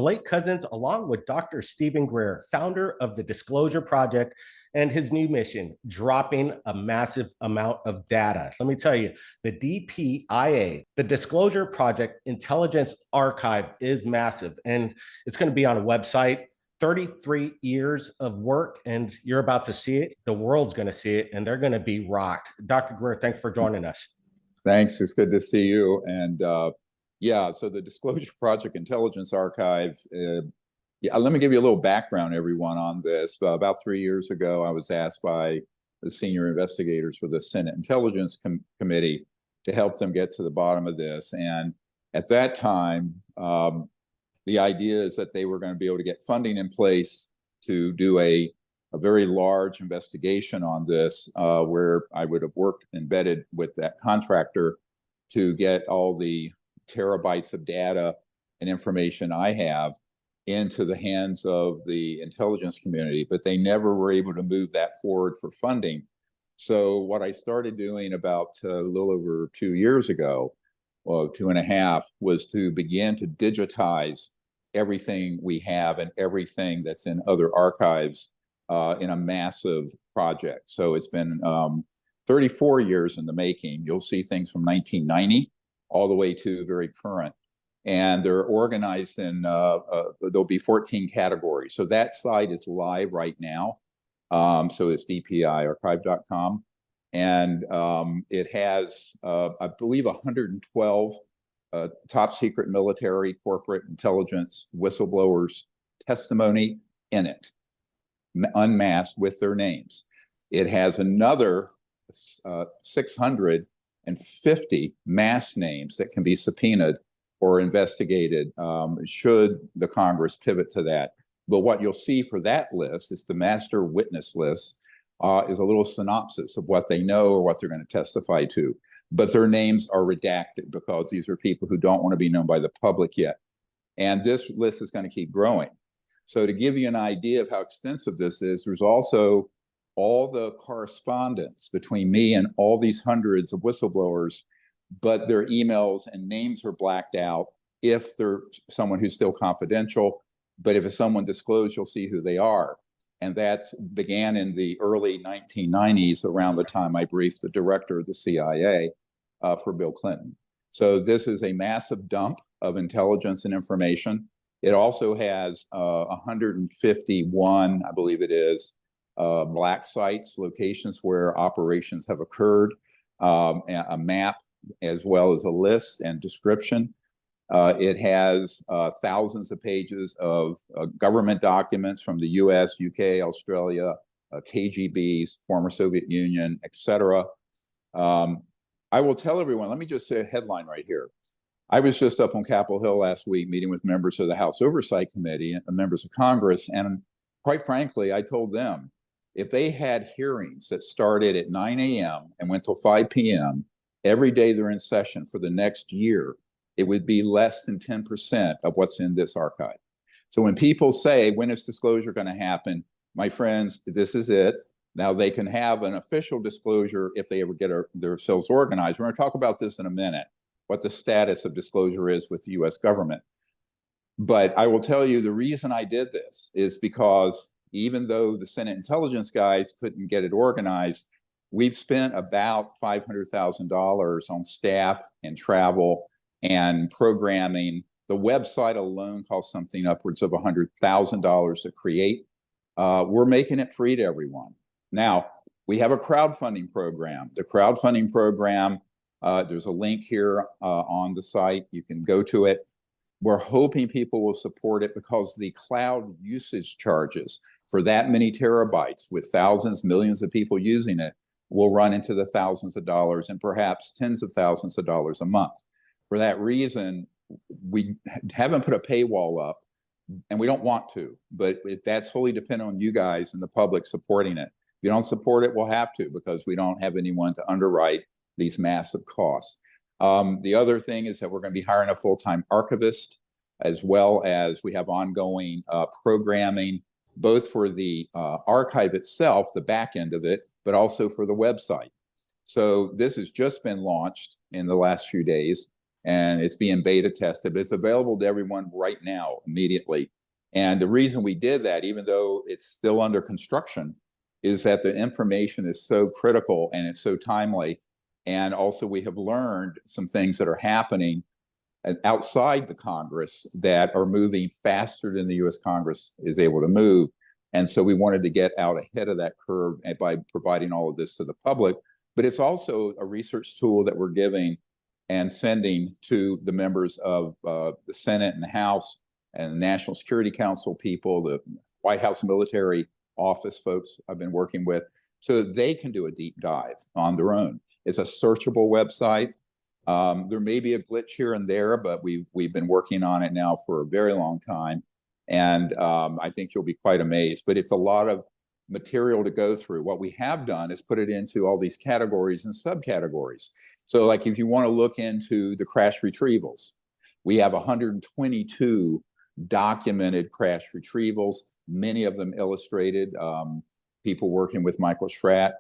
late cousins, along with Dr. Stephen Greer, founder of the Disclosure Project, and his new mission, dropping a massive amount of data. Let me tell you, the DPIA, the Disclosure Project Intelligence Archive, is massive, and it's going to be on a website. 33 years of work, and you're about to see it. The world's going to see it, and they're going to be rocked. Dr. Greer, thanks for joining us. Thanks. It's good to see you. And yeah, so the Disclosure Project Intelligence Archive, let me give you a little background, everyone, on this. About 3 years ago, I was asked by the senior investigators for the Senate Intelligence Committee to help them get to the bottom of this. And at that time, the idea is that they were going to be able to get funding in place to do a very large investigation on this, where I would have worked embedded with that contractor to get all the terabytes of data and information I have into the hands of the intelligence community, but they never were able to move that forward for funding. So what I started doing about a little over 2 years ago, well, 2.5, was to begin to digitize everything we have and everything that's in other archives in a massive project. So it's been 34 years in the making. You'll see things from 1990 all the way to very current. And they're organized in, there'll be 14 categories. So that site is live right now. So it's dpiarchive.com. And it has, I believe, 112 top secret military, corporate intelligence, whistleblowers' testimony in it, unmasked with their names. It has another 650 mass names that can be subpoenaed or investigated should the Congress pivot to that. But what you'll see for that list is the master witness list is a little synopsis of what they know or what they're going to testify to. But their names are redacted because these are people who don't want to be known by the public yet. And this list is going to keep growing. So to give you an idea of how extensive this is, there's also all the correspondence between me and all these hundreds of whistleblowers, but their emails and names are blacked out if they're someone who's still confidential. But if it's someone disclosed, you'll see who they are. And that began in the early 1990s, around the time I briefed the director of the CIA for Bill Clinton. So this is a massive dump of intelligence and information. It also has 151, I believe it is, black sites, locations where operations have occurred, a map, as well as a list and description. It has thousands of pages of government documents from the US, UK, Australia, KGBs, former Soviet Union, etc. I will tell everyone, let me just say a headline right here. I was just up on Capitol Hill last week meeting with members of the House Oversight Committee and members of Congress. And quite frankly, I told them, if they had hearings that started at 9 a.m. and went till 5 p.m. every day they're in session for the next year, it would be less than 10% of what's in this archive. So when people say, when is disclosure going to happen? My friends, this is it. Now they can have an official disclosure if they ever get themselves organized. We're going to talk about this in a minute, what the status of disclosure is with the US government. But I will tell you the reason I did this is because even though the Senate intelligence guys couldn't get it organized, we've spent about $500,000 on staff and travel and programming. The website alone costs something upwards of $100,000 to create. We're making it free to everyone. Now, we have a crowdfunding program. The crowdfunding program, there's a link here on the site. You can go to it. We're hoping people will support it because the cloud usage charges for that many terabytes with thousands, millions of people using it will run into the thousands of dollars and perhaps tens of thousands of dollars a month. For that reason, we haven't put a paywall up, and we don't want to, but that's wholly dependent on you guys and the public supporting it. If you don't support it, we'll have to, because we don't have anyone to underwrite these massive costs. The other thing is that we're going to be hiring a full-time archivist, as well as we have ongoing programming, both for the archive itself, the back end of it, but also for the website. So this has just been launched in the last few days. and it's being beta tested, but it's available to everyone right now, immediately. And the reason we did that, even though it's still under construction, is that the information is so critical and it's so timely. And also we have learned some things that are happening outside the Congress that are moving faster than the US Congress is able to move. And so we wanted to get out ahead of that curve by providing all of this to the public. But it's also a research tool that we're giving and sending to the members of the Senate and the House and the National Security Council people, the White House military office folks I've been working with, so that they can do a deep dive on their own. It's a searchable website. There may be a glitch here and there, but we've been working on it now for a very long time. And I think you'll be quite amazed, but it's a lot of material to go through. What we have done is put it into all these categories and subcategories. So like if you want to look into the crash retrievals, we have 122 documented crash retrievals, many of them illustrated. People working with Michael Schratt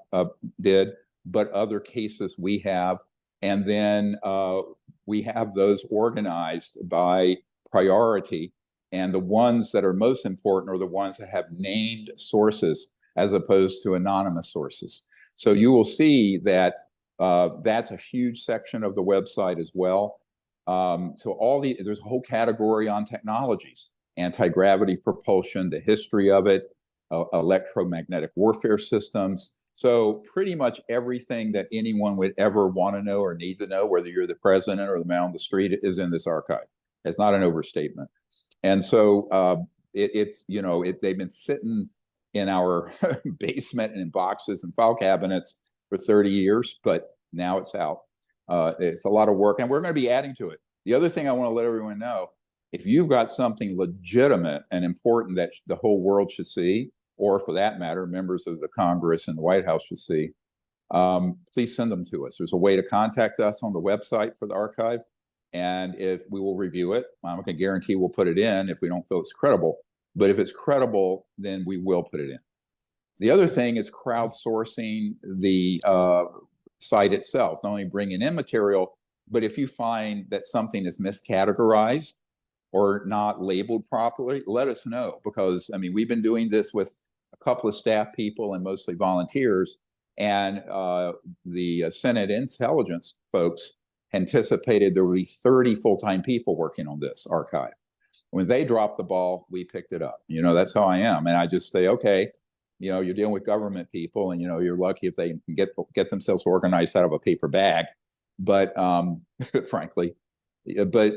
did, but other cases we have. And then we have those organized by priority. And the ones that are most important are the ones that have named sources as opposed to anonymous sources. So you will see that that's a huge section of the website as well. So there's a whole category on technologies, anti-gravity propulsion, the history of it, electromagnetic warfare systems. So pretty much everything that anyone would ever want to know or need to know, whether you're the president or the man on the street, is in this archive. It's not an overstatement. And so they've been sitting in our basement and in boxes and file cabinets for 30 years, but now it's out. It's a lot of work, and we're going to be adding to it. The other thing I want to let everyone know, if you've got something legitimate and important that the whole world should see, or for that matter, members of the Congress and the White House should see, please send them to us. There's a way to contact us on the website for the archive, and if we will review it, I'm not going to guarantee we'll put it in if we don't feel it's credible, but if it's credible, then we will put it in. The other thing is crowdsourcing the site itself, not only bringing in material, but if you find that something is miscategorized or not labeled properly, let us know, because I mean, we've been doing this with a couple of staff people and mostly volunteers, and the Senate intelligence folks anticipated there would be 30 full-time people working on this archive. When they dropped the ball, we picked it up. You know, that's how I am. And I just say, okay, you know, you're dealing with government people, and, you know, you're lucky if they can get themselves organized out of a paper bag. But frankly, but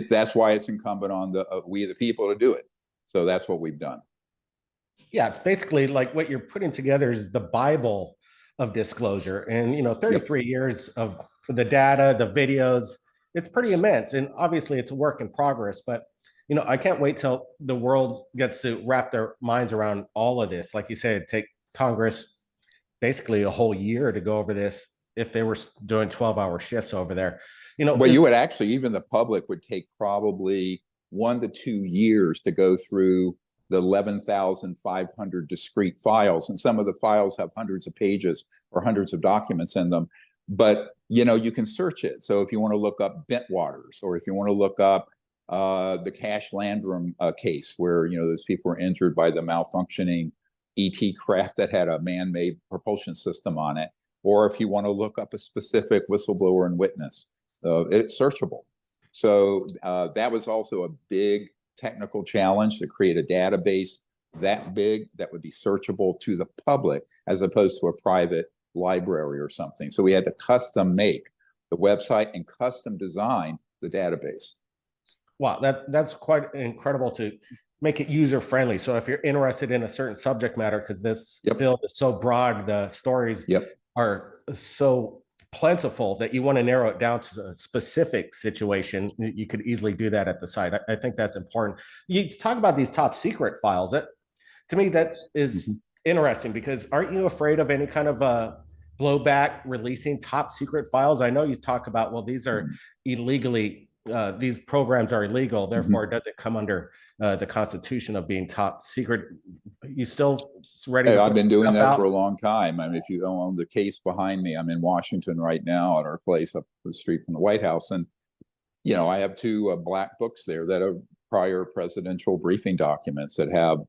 that's why it's incumbent on we the people to do it. So that's what we've done. Yeah, it's basically like what you're putting together is the Bible of disclosure. And, you know, 33 years of the data, the videos, it's pretty immense. And obviously it's a work in progress, but, you know, I can't wait till the world gets to wrap their minds around all of this. Like you said, take Congress basically a whole year to go over this if they were doing 12-hour shifts over there. You know, well, you would actually, even the public would take probably 1 to 2 years to go through the 11,500 discrete files. And some of the files have hundreds of pages or hundreds of documents in them. But, you know, you can search it. So if you want to look up Bentwaters, or if you want to look up the Cash Landrum case where, you know, those people were injured by the malfunctioning ET craft that had a man-made propulsion system on it, or if you want to look up a specific whistleblower and witness, it's searchable. So that was also a big technical challenge, to create a database that big that would be searchable to the public as opposed to a private library or something. So we had to custom make the website and custom design the database. Wow, that's quite incredible to make it user friendly. So if you're interested in a certain subject matter, because this field is so broad, the stories are so plentiful that you want to narrow it down to a specific situation, you could easily do that at the site. I think that's important. You talk about these top secret files. That, to me, that is interesting, because aren't you afraid of any kind of blowback releasing top secret files? I know you talk about, well, these are illegally, these programs are illegal, therefore it doesn't come under the Constitution of being top secret. You still ready? Hey, I've been doing that for a long time. I mean, if you own the case behind me, I'm in Washington right now at our place up the street from the White House, and I have two black books there that are prior presidential briefing documents that have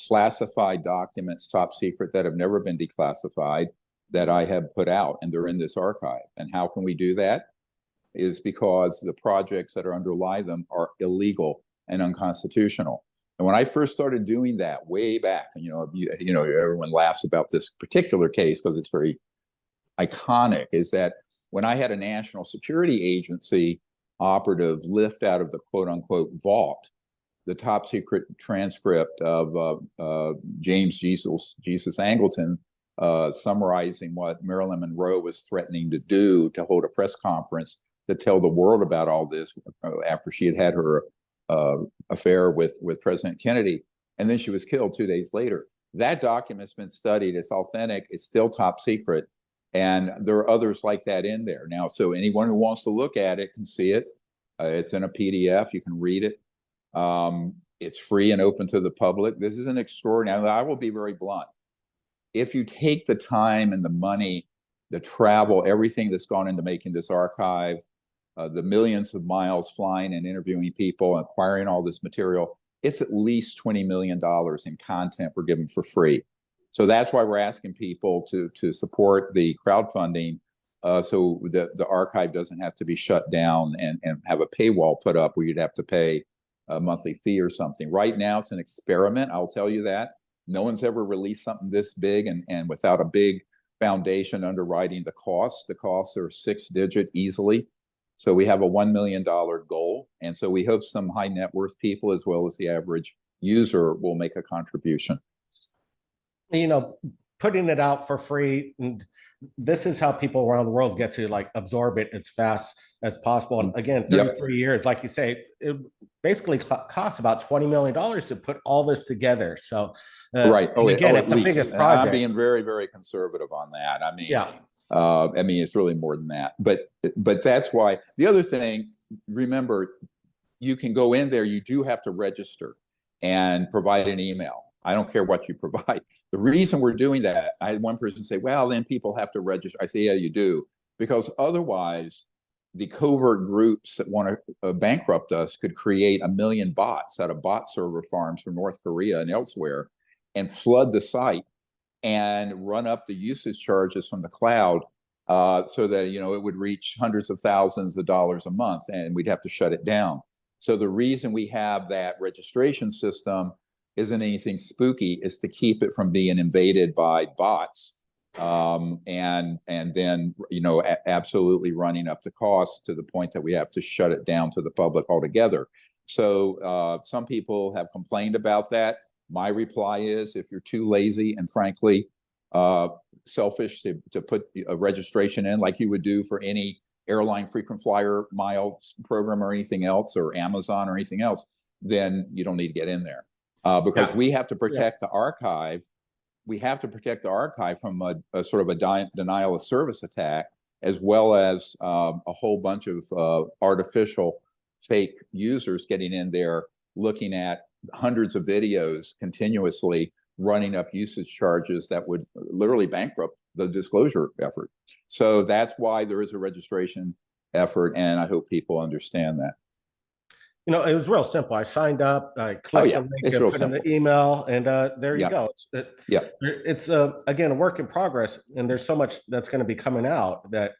classified documents, top secret, that have never been declassified, that I have put out, and they're in this archive. And how can we do that? Is because the projects that underlie them are illegal and unconstitutional. And when I first started doing that way back, everyone laughs about this particular case because it's very iconic, is that when I had a national security agency operative lift out of the quote unquote vault the top secret transcript of James Jesus Angleton summarizing what Marilyn Monroe was threatening to do, to hold a press conference to tell the world about all this after she had her affair with President Kennedy, and then she was killed 2 days later. That document's been studied. It's authentic. It's still top secret. And there are others like that in there now. So anyone who wants to look at it can see it. It's in a PDF. You can read it. It's free and open to the public. This is an extraordinary, I will be very blunt. If you take the time and the money, the travel, everything that's gone into making this archive, the millions of miles flying and interviewing people, acquiring all this material, it's at least $20 million in content we're giving for free. So that's why we're asking people to support the crowdfunding, so the archive doesn't have to be shut down and have a paywall put up where you'd have to pay a monthly fee or something. Right now, it's an experiment. I'll tell you that. No one's ever released something this big and without a big foundation underwriting the costs. The costs are 6-digit easily. So we have a $1 million goal. And so we hope some high net worth people, as well as the average user, will make a contribution. Putting it out for free, and this is how people around the world get to absorb it as fast as possible. And again, 33 years, like you say, it basically costs about $20 million to put all this together. So right. It's the biggest project. I'm being very, very conservative on that. It's really more than that. But that's why. The other thing, remember, you can go in there, you do have to register and provide an email. I don't care what you provide. The reason we're doing that, I had one person say, well, then people have to register. I say, yeah, you do. Because otherwise, the covert groups that want to bankrupt us could create 1 million bots out of bot server farms from North Korea and elsewhere and flood the site and run up the usage charges from the cloud so that, it would reach hundreds of thousands of dollars a month and we'd have to shut it down. So the reason we have that registration system isn't anything spooky, is to keep it from being invaded by bots and then, absolutely running up the cost to the point that we have to shut it down to the public altogether. So some people have complained about that. My reply is, if you're too lazy and frankly selfish to put a registration in like you would do for any airline frequent flyer miles program or anything else, or Amazon or anything else, then you don't need to get in there. Because we have to protect the archive. We have to protect the archive from a sort of a denial of service attack, as well as a whole bunch of artificial fake users getting in there, looking at hundreds of videos continuously, running up usage charges that would literally bankrupt the disclosure effort. So that's why there is a registration effort, and I hope people understand that. It was real simple. I signed up, I clicked the link, and put in the email, and there you go. It's again, a work in progress, and there's so much that's going to be coming out that,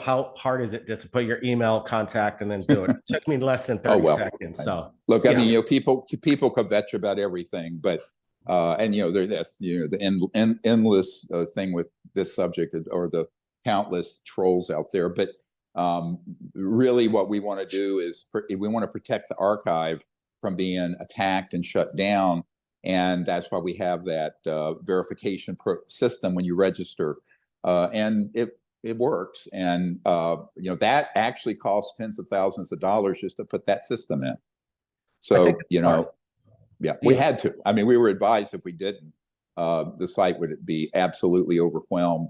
how hard is it just to put your email, contact, and then do it? It took me less than 30 seconds. So look, people come at you about everything, but there's the endless thing with this subject, or the countless trolls out there, but really what we want to do is we want to protect the archive from being attacked and shut down. And that's why we have that verification system when you register. And it works. And, that actually costs tens of thousands of dollars just to put that system in. So, we had to. We were advised if we didn't, the site would be absolutely overwhelmed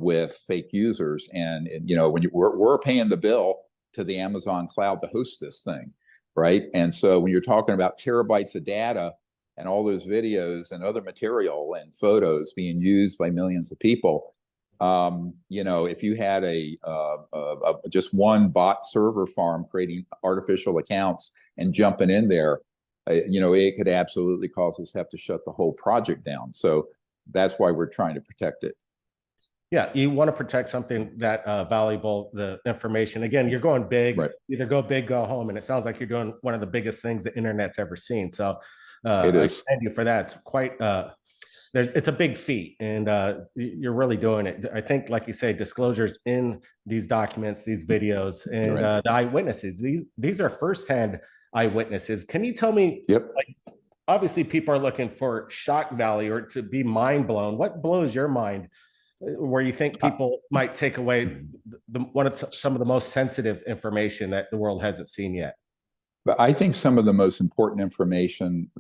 with fake users. And when we're paying the bill to the Amazon cloud to host this thing, right? And so when you're talking about terabytes of data and all those videos and other material and photos being used by millions of people, You know, if you had just one bot server farm creating artificial accounts and jumping in there, you know, it could absolutely cause us to have to shut the whole project down. So that's why we're trying to protect it. Yeah, you want to protect something that valuable, the information. Again, you're going big, Right. either go big, go home. And it sounds like you're doing one of the biggest things the internet's ever seen. So It I is. commend you for that. It's quite, it's a big feat, and you're really doing it. I think, like you say, disclosures in these documents, these videos, and Right. the eyewitnesses. These are firsthand eyewitnesses. Can you tell me, Yep. like, obviously people are looking for shock value or to be mind blown. What blows your mind where you think people might take away one of some of the most sensitive information that the world hasn't seen yet? But I think some of the most important information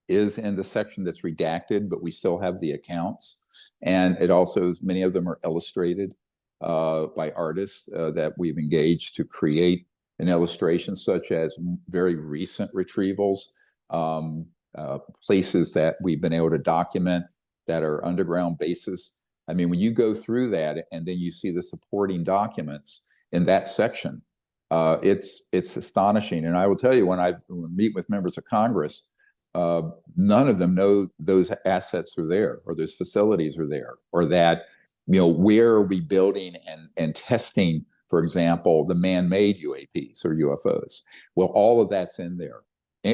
is in the section that's redacted, but we still have the accounts. And it also, many of them are illustrated by artists that we've engaged to create an illustration, such as very recent retrievals, places that we've been able to document that are underground bases. I mean, when you go through that and then you see the supporting documents in that section, it's astonishing. And I will tell you, when I meet with members of Congress, none of them know those assets are there, or those facilities are there, or that, you know, where are we building and testing, for example, the man-made UAPs or UFOs. Well, all of that's in there,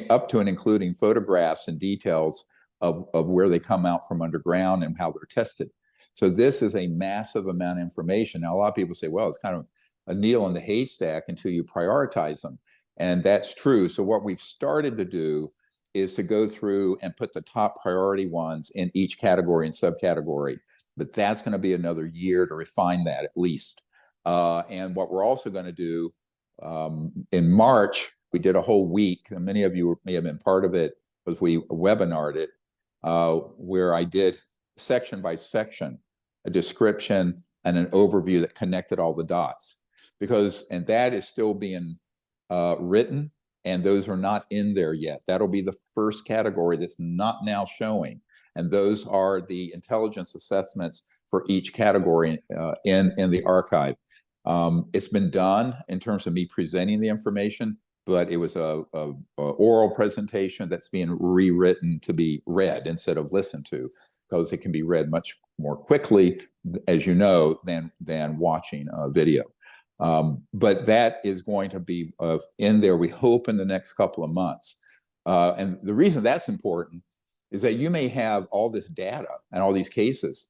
up to and including photographs and details of where they come out from underground and how they're tested. So this is a massive amount of information. Now, a lot of people say, well, it's kind of a needle in the haystack until you prioritize them. And that's true. So what we've started to do is to go through and put the top priority ones in each category and subcategory. But that's going to be another year to refine that at least. And what we're also going to do in March, we did a whole week, and many of you may have been part of it, because we webinared it, where I did section by section, a description and an overview that connected all the dots. And that is still being written, and those are not in there yet. That'll be the first category that's not now showing. And those are the intelligence assessments for each category in the archive. It's been done in terms of me presenting the information, but it was a oral presentation that's being rewritten to be read instead of listened to, because it can be read much more quickly, as you know, than watching a video. But that is going to be in there, we hope, in the next couple of months. And the reason that's important is that you may have all this data and all these cases,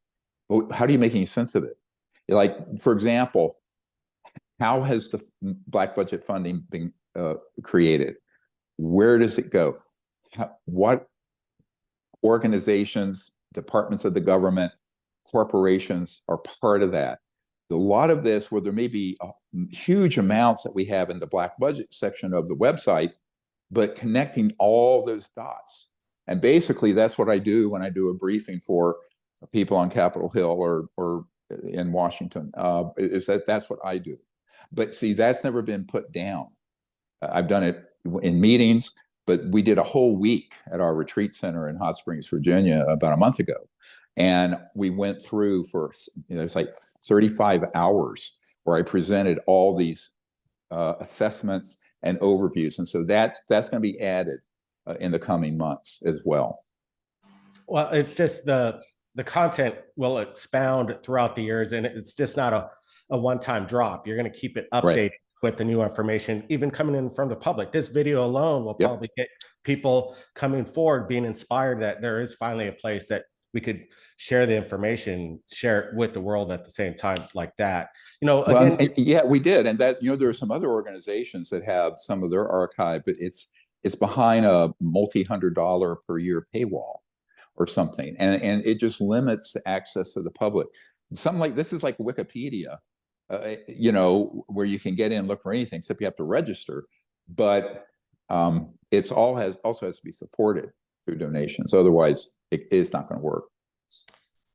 but how do you make any sense of it? Like, for example, how has the black budget funding been created? Where does it go? What organizations, departments of the government, corporations are part of that? A lot of this, where there may be huge amounts that we have in the black budget section of the website, but connecting all those dots. And basically, that's what I do when I do a briefing for people on Capitol Hill or in Washington, is that's what I do. But see, that's never been put down. I've done it in meetings, but we did a whole week at our retreat center in Hot Springs, Virginia, about a month ago. And we went through for, it's like 35 hours where I presented all these assessments and overviews. And so that's going to be added in the coming months as well. Well, it's just the content will expound throughout the years, and it's just not a one-time drop. You're going to keep it updated, right, with the new information, even coming in from the public. This video alone will probably get people coming forward, being inspired that there is finally a place that we could share the information, share it with the world at the same time, like that. You know, again, well, yeah, we did. And that, there are some other organizations that have some of their archive, but it's behind a multi-$100 per year paywall or something. And it just limits access to the public. Something like this is like Wikipedia, where you can get in and look for anything, except you have to register. But it's also has to be supported through donations. Otherwise, it's not going to work.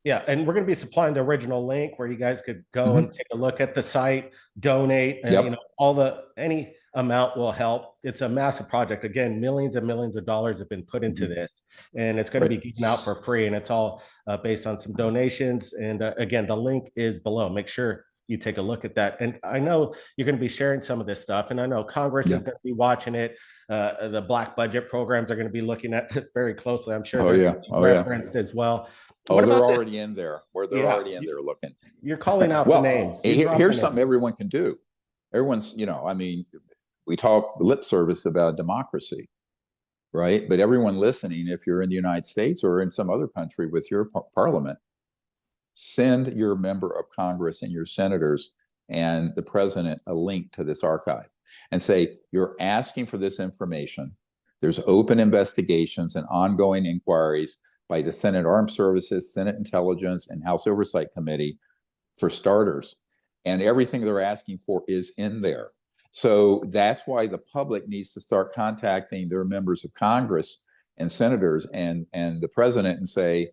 Yeah, and we're going to be supplying the original link where you guys could go and Mhm. take a look at the site, donate, Yep. all the any amount will help. It's a massive project. Again, millions and millions of dollars have been put into Mhm. this, and it's going to Right. be given out for free, and it's all based on some donations. And again, the link is below. Make sure you take a look at that. And I know you're going to be sharing some of this stuff, and I know Congress Yeah. is going to be watching it. The black budget programs are going to be looking at this very closely. I'm sure Oh they're yeah. going to be Oh yeah. referenced as well. Oh, What they're about this? already in there. Where they're Yeah, already in there looking. you're calling out the Well, names. You're here's dropping it. something everyone can do. Everyone's, I mean, we talk lip service about democracy, right? But everyone listening, if you're in the United States or in some other country with your parliament, send your member of Congress and your senators and the president a link to this archive and say, you're asking for this information. There's open investigations and ongoing inquiries by the Senate Armed Services, Senate Intelligence, and House Oversight Committee, for starters. And everything they're asking for is in there. So that's why the public needs to start contacting their members of Congress and senators and the president and say,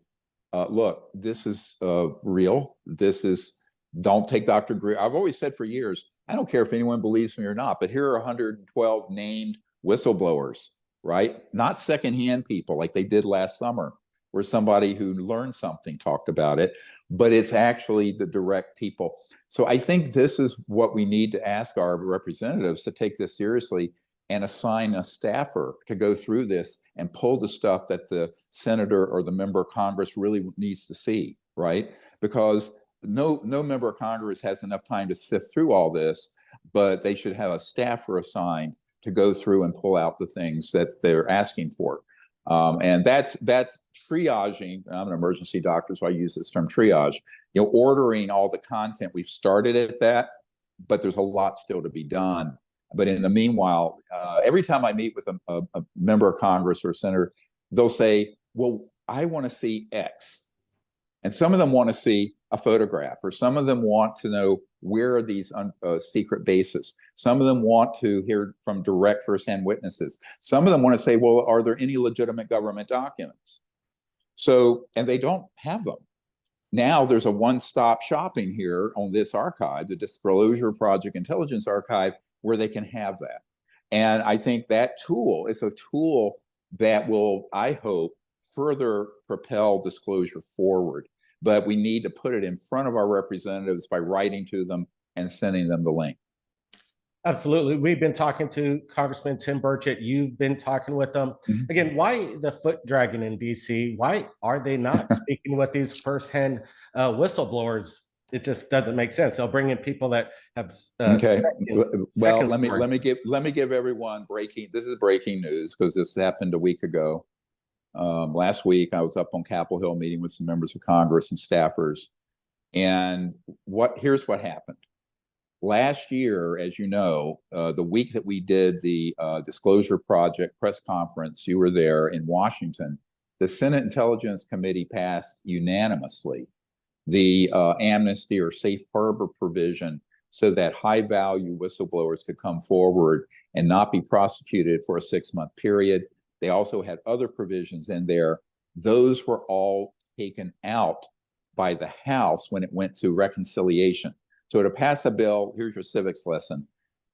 look, this is real. This is, don't take Dr. Greer. I've always said for years, I don't care if anyone believes me or not, but here are 112 named whistleblowers, right? Not secondhand people like they did last summer, where somebody who learned something talked about it, but it's actually the direct people. So I think this is what we need to ask our representatives to take this seriously and assign a staffer to go through this and pull the stuff that the senator or the member of Congress really needs to see, right? Because no member of Congress has enough time to sift through all this, but they should have a staffer assigned to go through and pull out the things that they're asking for. And that's triaging. I'm an emergency doctor, so I use this term triage. Ordering all the content. We've started at that, but there's a lot still to be done. But in the meanwhile, every time I meet with a member of Congress or a senator, they'll say, well, I want to see X. And some of them want to see a photograph, or some of them want to know where are these secret bases. Some of them want to hear from direct firsthand witnesses. Some of them want to say, well, are there any legitimate government documents? So, and they don't have them. Now there's a one-stop shopping here on this archive, the Disclosure Project Intelligence Archive, where they can have that. And I think that tool is a tool that will, I hope, further propel disclosure forward. But we need to put it in front of our representatives by writing to them and sending them the link. Absolutely. We've been talking to Congressman Tim Burchett. You've been talking with them. Mhm. Again, why the foot dragging in DC? Why are they not speaking with these firsthand whistleblowers? It just doesn't make sense. They'll bring in people that have Okay. Well, second let stories. me give everyone breaking. This is breaking news because this happened a week ago. Last week, I was up on Capitol Hill meeting with some members of Congress and staffers. And here's what happened. Last year, as you know, the week that we did the Disclosure Project press conference, you were there in Washington, the Senate Intelligence Committee passed unanimously the amnesty or safe harbor provision so that high value whistleblowers could come forward and not be prosecuted for a 6-month period. They also had other provisions in there. Those were all taken out by the House when it went to reconciliation. So to pass a bill, here's your civics lesson.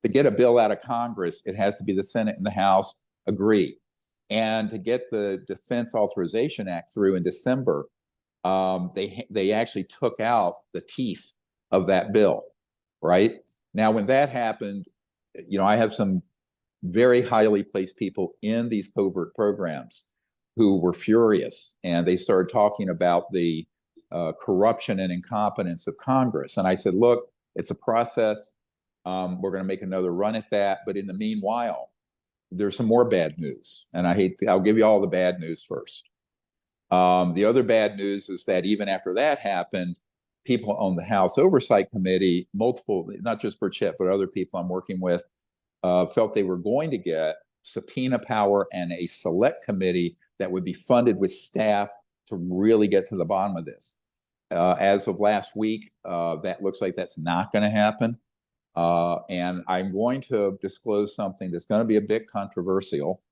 To get a bill out of Congress, it has to be the Senate and the House agree. And to get the Defense Authorization Act through in December, they actually took out the teeth of that bill, right? Now, when that happened, I have some very highly placed people in these covert programs who were furious, and they started talking about the corruption and incompetence of Congress. And I said, look, it's a process. We're going to make another run at that. But in the meanwhile, there's some more bad news. And I'll give you all the bad news first. The other bad news is that even after that happened, people on the House Oversight Committee, multiple, not just Burchett, but other people I'm working with, felt they were going to get subpoena power and a select committee that would be funded with staff to really get to the bottom of this. As of last week, that looks like that's not going to happen. And I'm going to disclose something that's going to be a bit controversial,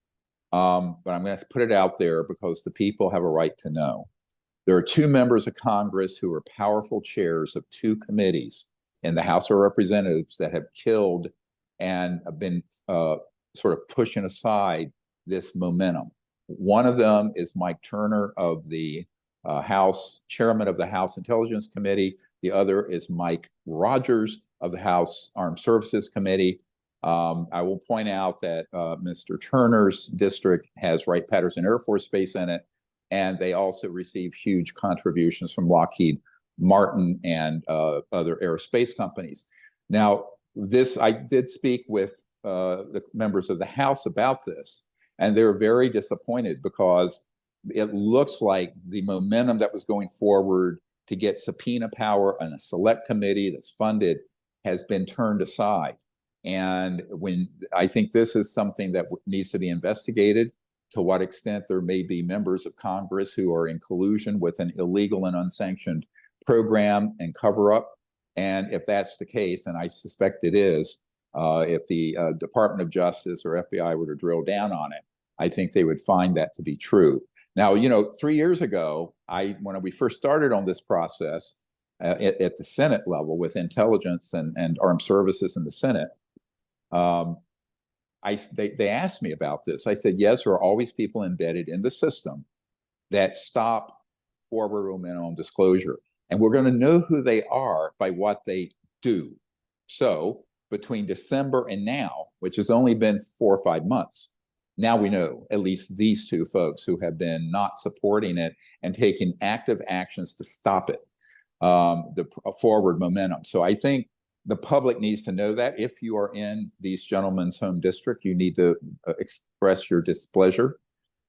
but I'm going to put it out there because the people have a right to know. There are two members of Congress who are powerful chairs of two committees in the House of Representatives that have killed and have been sort of pushing aside this momentum. One of them is Mike Turner of the House, chairman of the House Intelligence Committee. The other is Mike Rogers of the House Armed Services Committee. I will point out that Mr. Turner's district has Wright-Patterson Air Force Base in it, and they also receive huge contributions from Lockheed Martin and other aerospace companies. Now, I did speak with the members of the House about this, and they're very disappointed because it looks like the momentum that was going forward to get subpoena power and a select committee that's funded has been turned aside. And when I think this is something that needs to be investigated, to what extent there may be members of Congress who are in collusion with an illegal and unsanctioned program and cover up. And if that's the case, and I suspect it is, if the Department of Justice or FBI were to drill down on it, I think they would find that to be true. Now, 3 years ago, when we first started on this process at the Senate level with intelligence and armed services in the Senate, they asked me about this. I said, yes, there are always people embedded in the system that stop forward momentum on disclosure. And we're going to know who they are by what they do. So between December and now, which has only been 4 or 5 months, now we know at least these two folks who have been not supporting it and taking active actions to stop it, the forward momentum. So I think the public needs to know that if you are in these gentlemen's home district, you need to express your displeasure.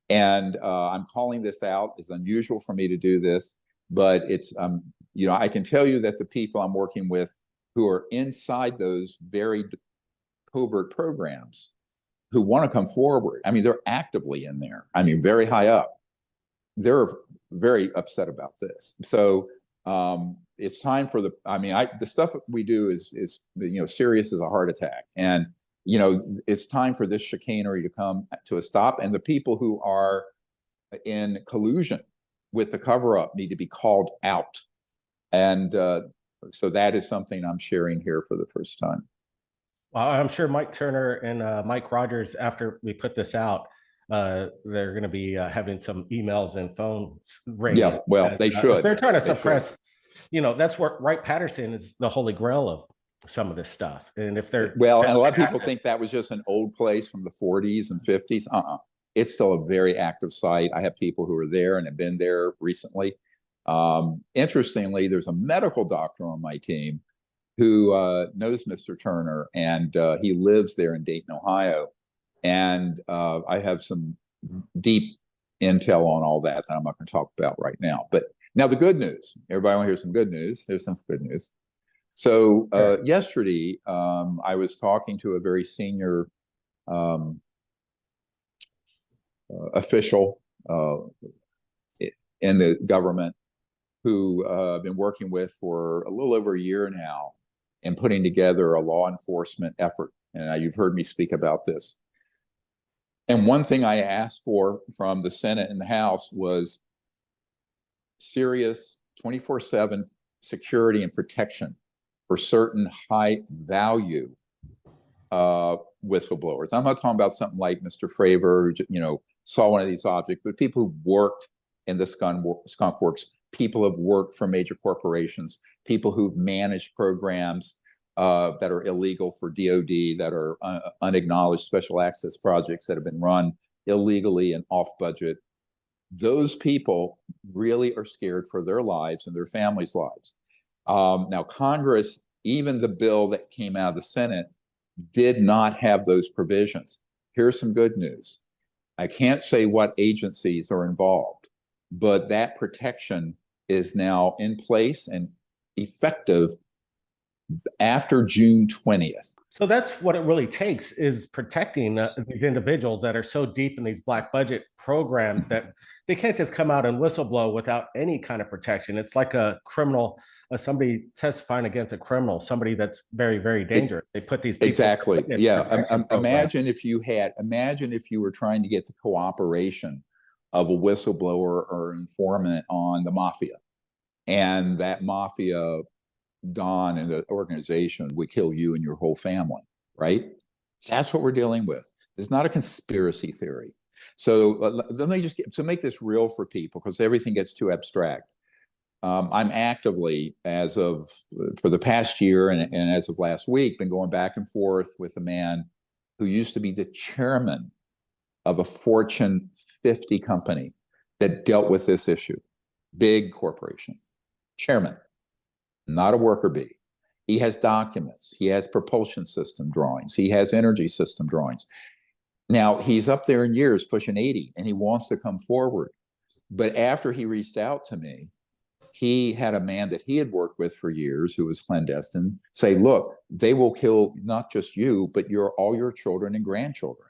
And I'm calling this out. It's unusual for me to do this, but it's, I can tell you that the people I'm working with who are inside those very covert programs who want to come forward, I mean, they're actively in there. I mean, very high up. They're very upset about this. So it's time for the stuff we do is serious as a heart attack. And, it's time for this chicanery to come to a stop. And the people who are in collusion with the cover up need to be called out. And so that is something I'm sharing here for the first time. Well, I'm sure Mike Turner and Mike Rogers, after we put this out, they're going to be having some emails and phones ringing. Yeah, well, they should. They're trying to suppress, that's where Wright-Patterson is the holy grail of some of this stuff. And if they're and a lot of people think that was just an old place from the 40s and 50s. It's still a very active site. I have people who are there and have been there recently. Interestingly, there's a medical doctor on my team who knows Mr. Turner, and he lives there in Dayton, Ohio. And I have some deep intel on all that I'm not going to talk about right now. But now the good news. Everybody want to hear some good news? There's some good news. So yesterday, I was talking to a very senior official in the government who I've been working with for a little over a year now and putting together a law enforcement effort. And you've heard me speak about this. And one thing I asked for from the Senate and the House was serious 24/7 security and protection for certain high value whistleblowers. I'm not talking about something like Mr. Fravor, who, saw one of these objects, but people who worked in the skunk works, people who have worked for major corporations, people who've managed programs that are illegal for DOD, that are unacknowledged special access projects that have been run illegally and off budget. Those people really are scared for their lives and their families' lives. Now, Congress, even the bill that came out of the Senate, did not have those provisions. Here's some good news. I can't say what agencies are involved, but that protection is now in place and effective after June 20th. So that's what it really takes, is protecting these individuals that are so deep in these black budget programs that they can't just come out and whistleblow without any kind of protection. It's like a criminal, somebody testifying against a criminal, somebody that's very, very dangerous. They put these people imagine if you were trying to get the cooperation of a whistleblower or informant on the mafia. And that mafia don and the organization would kill you and your whole family, right? That's what we're dealing with. It's not a conspiracy theory. So let me just to make this real for people, because everything gets too abstract. I'm actively, for the past year and as of last week, been going back and forth with a man who used to be the chairman of a Fortune 50 company that dealt with this issue. Big corporation, chairman, not a worker bee. He has documents. He has propulsion system drawings. He has energy system drawings. Now, he's up there in years, pushing 80, and he wants to come forward. But after he reached out to me, he had a man that he had worked with for years who was clandestine say, look, they will kill not just you, but all your children and grandchildren.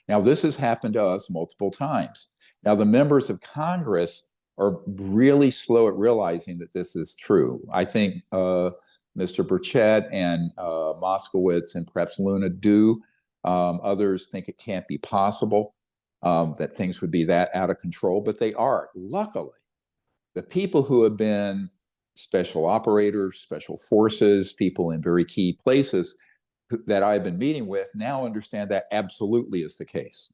Now, this has happened to us multiple times. Now, the members of Congress are really slow at realizing that this is true. I think Mr. Burchett and Moskowitz and perhaps Luna do. Others think it can't be possible, that things would be that out of control, but they are. Luckily, the people who have been special operators, special forces, people in very key places that I've been meeting with now understand that absolutely is the case.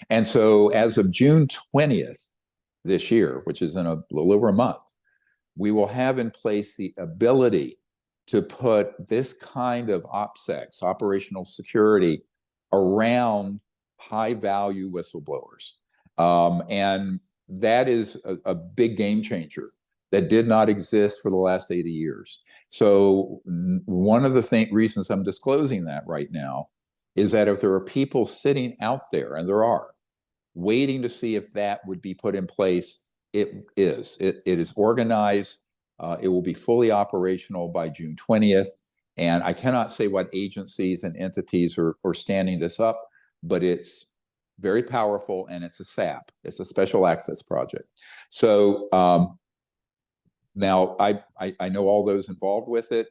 And so as of June 20th this year, which is in a little over a month, we will have in place the ability to put this kind of OPSEC, operational security, around high-value whistleblowers. And that is a big game changer that did not exist for the last 80 years. So one of the reasons I'm disclosing that right now is that if there are people sitting out there, and there are, waiting to see if that would be put in place, it is. It is organized. It will be fully operational by June 20th. And I cannot say what agencies and entities are standing this up, but it's very powerful, and it's a SAP. It's a special access project. So now I know all those involved with it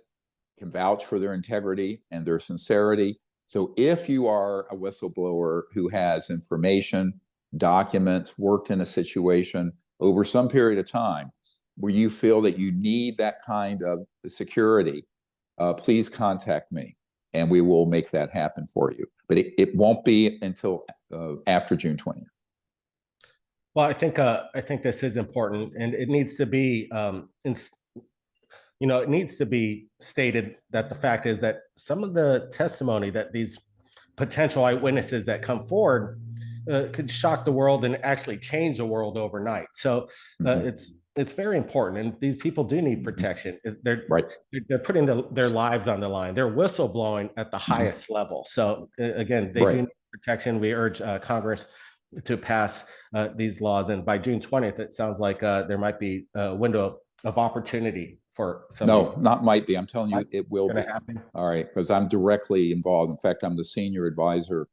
can vouch for their integrity and their sincerity. So if you are a whistleblower who has information, documents, worked in a situation over some period of time where you feel that you need that kind of security, please contact me, and we will make that happen for you. But it won't be until after June 20th. Well, I think this is important, and it needs to be, it needs to be stated that the fact is that some of the testimony that these potential eyewitnesses that come forward could shock the world and actually change the world overnight. So it's very important, and these people do need protection. They're putting their lives on the line. They're whistleblowing at the highest level. So again, they do need protection. We urge Congress to pass these laws, and by June 20th, it sounds like there might be a window of opportunity for some. No, not might be. I'm telling you, it will be. Happen. All right, because I'm directly involved. In fact, I'm the senior advisor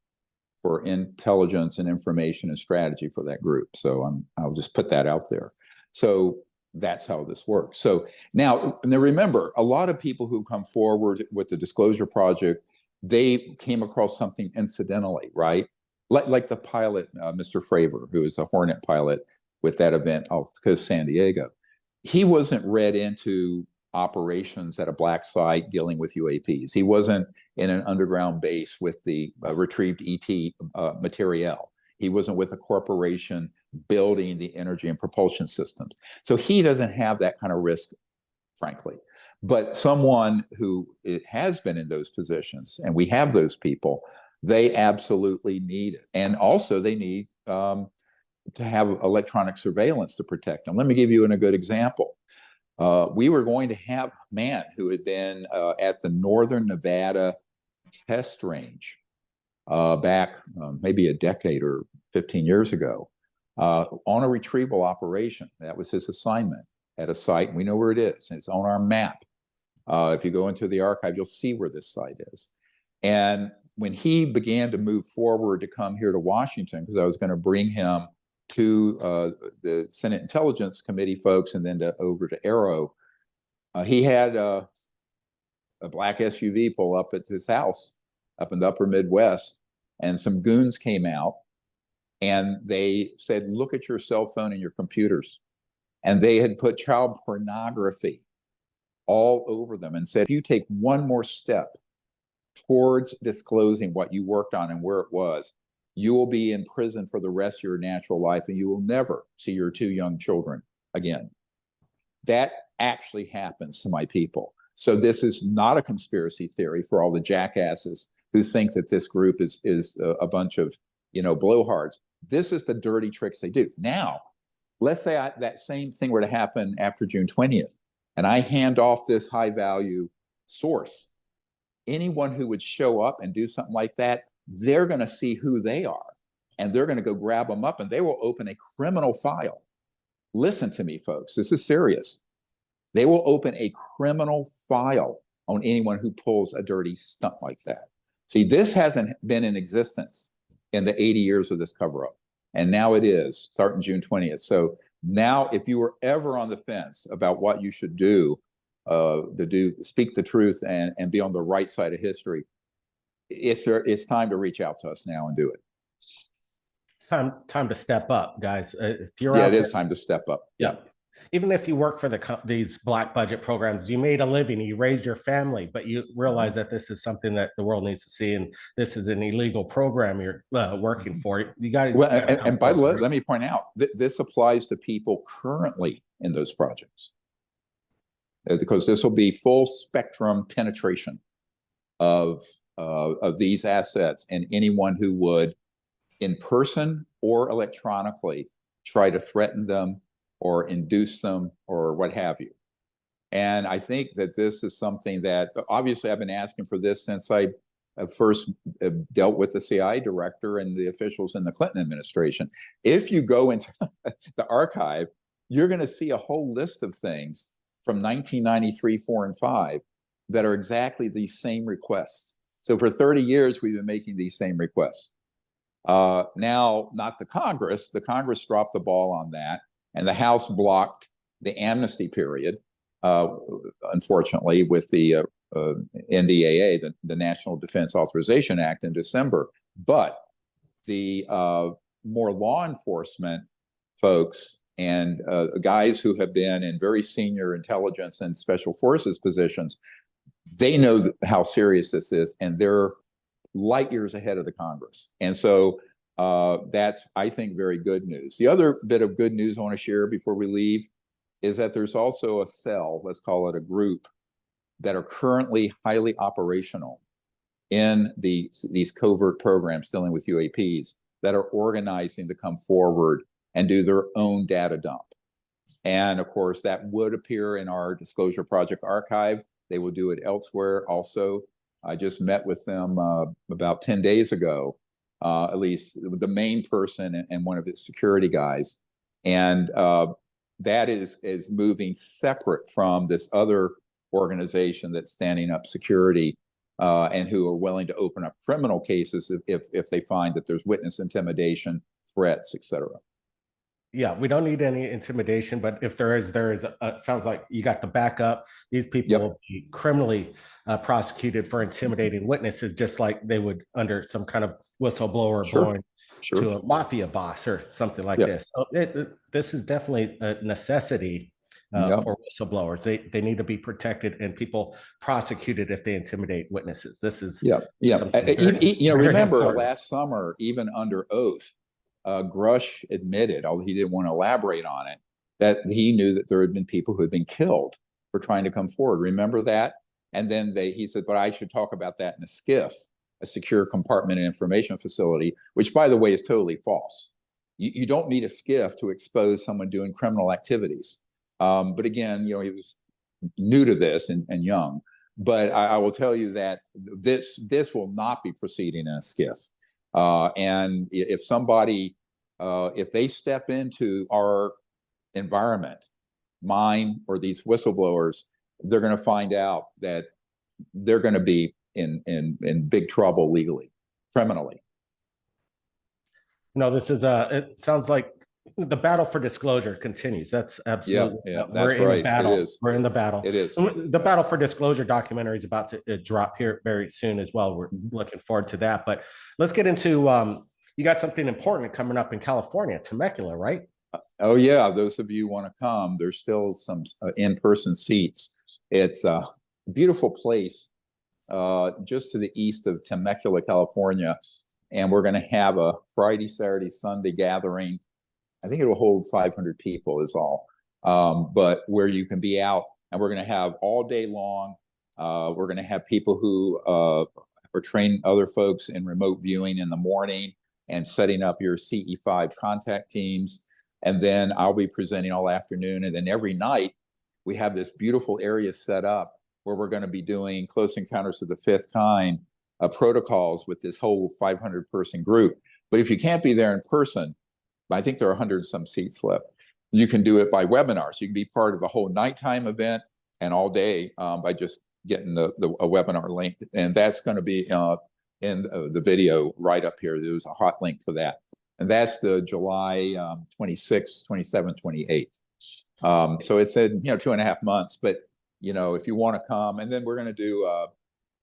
for intelligence and information and strategy for that group. So I'll just put that out there. So that's how this works. So now remember, a lot of people who come forward with the Disclosure Project, they came across something incidentally, right? Like the pilot, Mr. Fravor, who is a Hornet pilot with that event off the coast of San Diego. He wasn't read into operations at a black site dealing with UAPs. He wasn't in an underground base with the retrieved ET materiel. He wasn't with a corporation building the energy and propulsion systems. So he doesn't have that kind of risk, frankly. But someone who has been in those positions, and we have those people, they absolutely need it. And also they need to have electronic surveillance to protect them. Let me give you a good example. We were going to have a man who had been at the Northern Nevada test range back maybe a decade or 15 years ago on a retrieval operation. That was his assignment at a site, and we know where it is, and it's on our map. If you go into the archive, you'll see where this site is. And when he began to move forward to come here to Washington, because I was going to bring him to the Senate Intelligence Committee folks and then over to Aero, he had a black SUV pull up at his house up in the upper Midwest, and some goons came out And they said, look at your cell phone and your computers. And they had put child pornography all over them and said, if you take one more step towards disclosing what you worked on and where it was, you will be in prison for the rest of your natural life and you will never see your two young children again. That actually happens to my people. So this is not a conspiracy theory for all the jackasses who think that this group is a bunch of, blowhards. This is the dirty tricks they do. Now, let's say that same thing were to happen after June 20th, and I hand off this high value source. Anyone who would show up and do something like that, they're going to see who they are, and they're going to go grab them up, and they will open a criminal file. Listen to me, folks. This is serious. They will open a criminal file on anyone who pulls a dirty stunt like that. See, this hasn't been in existence in the 80 years of this cover-up. And now it is, starting June 20th. So now, if you were ever on the fence about what you should do, speak the truth and be on the right side of history, it's time to reach out to us now and do it. It's time to step up, guys. If you're it is time to step up. Yeah. Even if you work for these black budget programs, you made a living, you raised your family, but you realize that this is something that the world needs to see, and this is an illegal program you're working for. You got to. Well, and by the way, let me point out that this applies to people currently in those projects, because this will be full spectrum penetration of these assets, and anyone who would, in person or electronically, try to threaten them or induce them or what have you. And I think that this is something that, obviously, I've been asking for this since I first dealt with the CIA director and the officials in the Clinton administration. If you go into the archive, you're going to see a whole list of things from 1993, 4, and 5 that are exactly these same requests. So for 30 years, we've been making these same requests. Now, not the Congress. The Congress dropped the ball on that, and the House blocked the amnesty period, unfortunately, with the NDAA, the National Defense Authorization Act, in December. But the more law enforcement folks and guys who have been in very senior intelligence and special forces positions, they know how serious this is, and they're light years ahead of the Congress. And so that's, I think, very good news. The other bit of good news I want to share before we leave is that there's also a cell, let's call it a group, that are currently highly operational in these covert programs dealing with UAPs, that are organizing to come forward and do their own data dump. And of course, that would appear in our Disclosure Project archive. They will do it elsewhere also. I just met with them about 10 days ago, at least the main person and one of his security guys. And that is moving separate from this other organization that's standing up security and who are willing to open up criminal cases if they find that there's witness intimidation, threats, etc. Yeah, we don't need any intimidation, but if there is, sounds like you got the backup. These people will be criminally prosecuted for intimidating witnesses, just like they would under some kind of whistleblower born to a mafia boss or something like this. So this is definitely a necessity for whistleblowers. They need to be protected and people prosecuted if they intimidate witnesses. This is remember last summer, even under oath, Grush admitted, although he didn't want to elaborate on it, that he knew that there had been people who had been killed for trying to come forward. Remember that? And then he said, but I should talk about that in a SCIF, a secure compartment and information facility, which, by the way, is totally false. You don't need a SCIF to expose someone doing criminal activities. But again, he was new to this and young. But I will tell you that this will not be proceeding in a SCIF. And if somebody, if they step into our environment, mine or these whistleblowers, they're going to find out that they're going to be in big trouble legally, criminally. No, this is it sounds like the battle for disclosure continues. That's absolutely that's right. Battle. It is. We're in the battle. It is. The battle for disclosure documentary is about to drop here very soon as well. We're looking forward to that. But let's get into you got something important coming up in California, Temecula, right? Oh yeah, those of you want to come, there's still some in-person seats. It's a beautiful place just to the east of Temecula, California. And we're going to have a Friday, Saturday, Sunday gathering. I think it will hold 500 people is all. But where you can be out, and we're going to have all day long. We're going to have people who are training other folks in remote viewing in the morning and setting up your CE5 contact teams. And then I'll be presenting all afternoon. And then every night we have this beautiful area set up where we're going to be doing close encounters of the fifth kind protocols with this whole 500 person group. But if you can't be there in person, I think there are 100 some seats left. You can do it by webinars. You can be part of the whole nighttime event and all day by just getting a webinar link. And that's going to be in the video right up here. There's a hot link for that. And that's the July 26th, 27th, 28th. So it's in 2.5 months. But if you want to come, and then we're going to do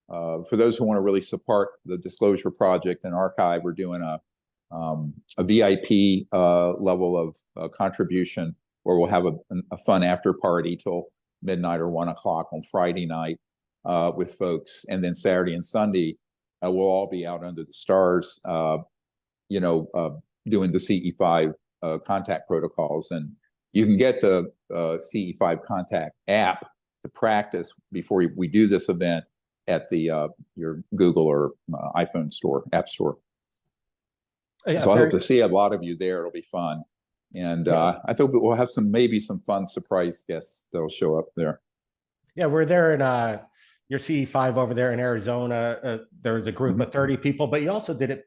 for those who want to really support the Disclosure Project and Archive, we're doing a VIP level of contribution where we'll have a fun after party till midnight or 1 o'clock on Friday night with folks, and then Saturday and Sunday we'll all be out under the stars, doing the CE5 contact protocols, and you can get the CE5 contact app to practice before we do this event at the your Google or iPhone store, App Store. Yeah, so I hope to see a lot of you there. It'll be fun. And I think we'll have maybe some fun surprise guests that'll show up there. Yeah, we're there in your CE5 over there in Arizona. There was a group of 30 people, but you also did it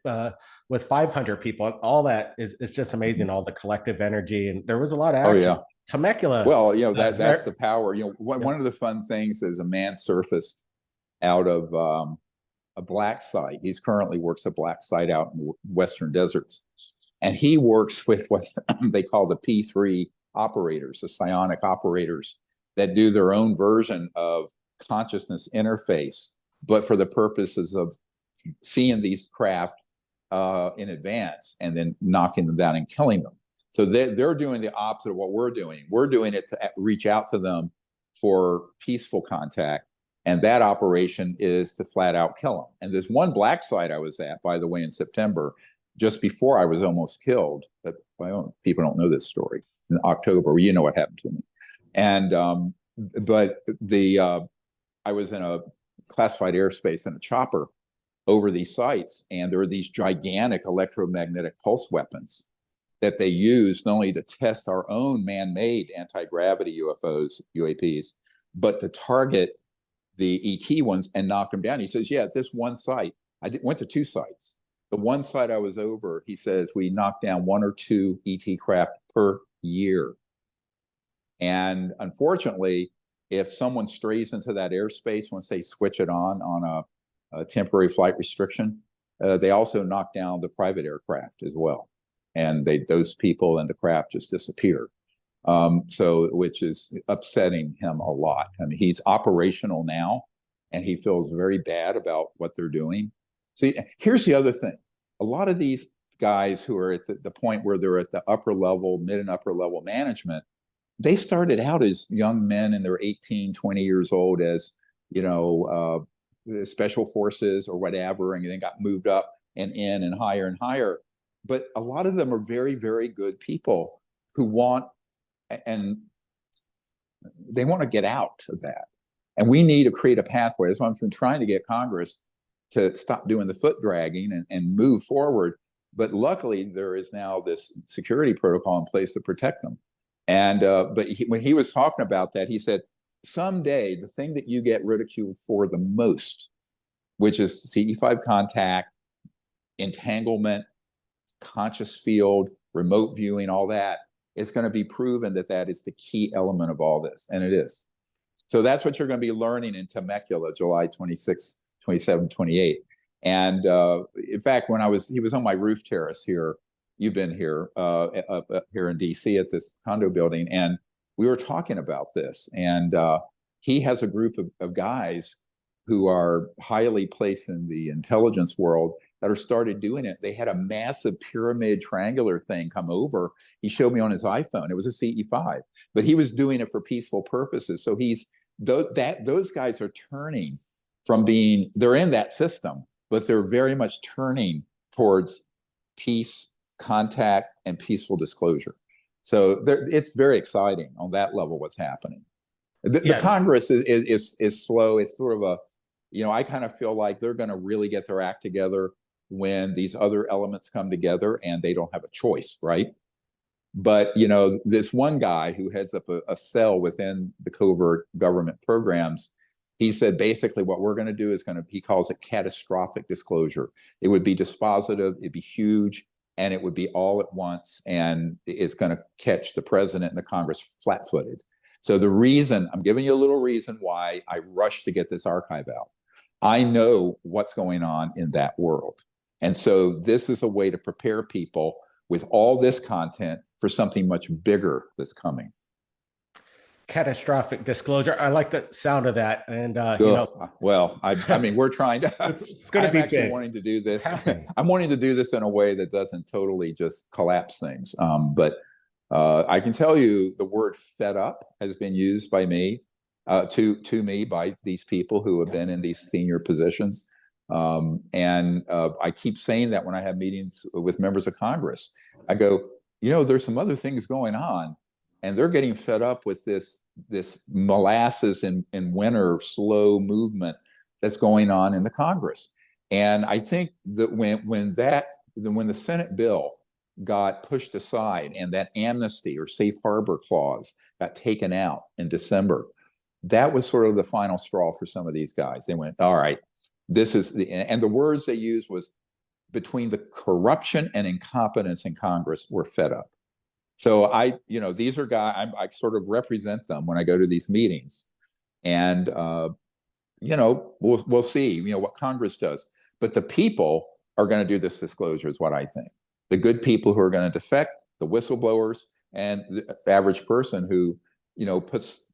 with 500 people. And all that is just amazing, all the collective energy. And there was a lot of action. Oh, yeah. Temecula. Well, that's the power. One of the fun things is a man surfaced out of a black site. He's currently works a black site out in the Western deserts. And he works with what they call the P3 operators, the psionic operators that do their own version of consciousness interface, but for the purposes of seeing these craft in advance and then knocking them down and killing them. So they're doing the opposite of what we're doing. We're doing it to reach out to them for peaceful contact. And that operation is to flat out kill them. And there's one black site I was at, by the way, in September, just before I was almost killed. But people don't know this story. In October, what happened to me. And I was in a classified airspace in a chopper over these sites, and there were these gigantic electromagnetic pulse weapons that they use not only to test our own man-made anti-gravity UFOs, UAPs, but to target the ET ones and knock them down. He says, yeah, at this one site, went to 2 sites. The one site I was over, he says, we knocked down 1 or 2 ET craft per year. And unfortunately, if someone strays into that airspace, once they switch it on a temporary flight restriction, they also knock down the private aircraft as well. And those people and the craft just disappear. Which is upsetting him a lot. I mean, he's operational now, and he feels very bad about what they're doing. See, here's the other thing. A lot of these guys who are at the point where they're at the upper level, mid and upper level management, they started out as young men and they're 18, 20 years old as, special forces or whatever, and then got moved up and in and higher. But a lot of them are very, very good people who want to get out of that. And we need to create a pathway. That's why I've been trying to get Congress to stop doing the foot dragging and move forward. But luckily, there is now this security protocol in place to protect them. And when he was talking about that, he said, someday the thing that you get ridiculed for the most, which is CE5 contact, entanglement, conscious field, remote viewing, all that, it's going to be proven that is the key element of all this, and it is. So that's what you're going to be learning in Temecula, July 26, 27, 28. And in fact, he was on my roof terrace here. You've been here, up here in DC at this condo building, and we were talking about this. And he has a group of guys who are highly placed in the intelligence world, that are started doing it. They had a massive pyramid triangular thing come over. He showed me on his iPhone. It was a CE5, but he was doing it for peaceful purposes. So those guys are turning from being, they're in that system, but they're very much turning towards peace, contact, and peaceful disclosure. So it's very exciting on that level what's happening. The Congress is slow. It's sort of a, I kind of feel like they're going to really get their act together when these other elements come together and they don't have a choice, right? But, this one guy who heads up a cell within the covert government programs, he said basically what we're going to do is he calls it catastrophic disclosure. It would be dispositive, it'd be huge, and it would be all at once, and it's going to catch the president and the Congress flat-footed. So the reason, I'm giving you a little reason why I rushed to get this archive out. I know what's going on in that world. And so this is a way to prepare people with all this content for something much bigger that's coming. Catastrophic disclosure. I like the sound of that. And, well, I mean, we're trying to, it's going to be actually big. wanting to do this. I'm wanting to do this in a way that doesn't totally just collapse things. But I can tell you the word fed up has been used by me, to me by these people who have been in these senior positions. And I keep saying that when I have meetings with members of Congress. I go, there's some other things going on, and they're getting fed up with this molasses and winter slow movement that's going on in the Congress. And I think that when the Senate bill got pushed aside and that amnesty or safe harbor clause got taken out in December, that was sort of the final straw for some of these guys. They went, all right, and the words they used was, between the corruption and incompetence in Congress, we're fed up. So these are guys, I sort of represent them when I go to these meetings, and we'll see, what Congress does, but the people are going to do this disclosure is what I think. The good people who are going to defect, the whistleblowers, and the average person who, puts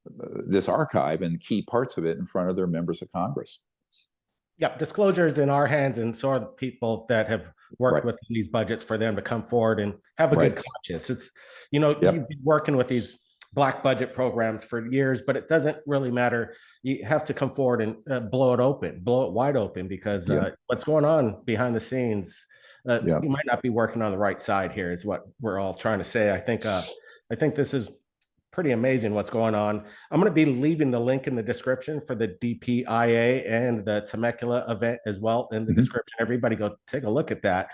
this archive and key parts of it in front of their members of Congress. Yep, disclosure is in our hands, and so are the people that have worked with these budgets for them to come forward and have a good conscience. It's, you've been working with these black budget programs for years, but it doesn't really matter. You have to come forward and blow it wide open, because what's going on behind the scenes, you might not be working on the right side here, is what we're all trying to say. I think this is pretty amazing what's going on. I'm going to be leaving the link in the description for the DPIA and the Temecula event as well in the description. Everybody go take a look at that.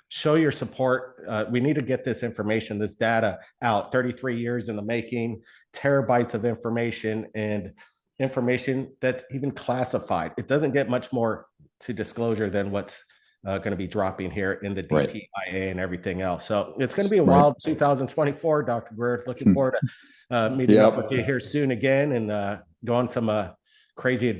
Show your support. We need to get this information, this data out. 33 years in the making, terabytes of information, and information that's even classified. It doesn't get much more to disclosure than what's going to be dropping here in the DPIA and everything else. So it's going to be a wild 2024, Dr. Greer. Looking forward to meeting up with you here soon again, and go on some crazy adventures.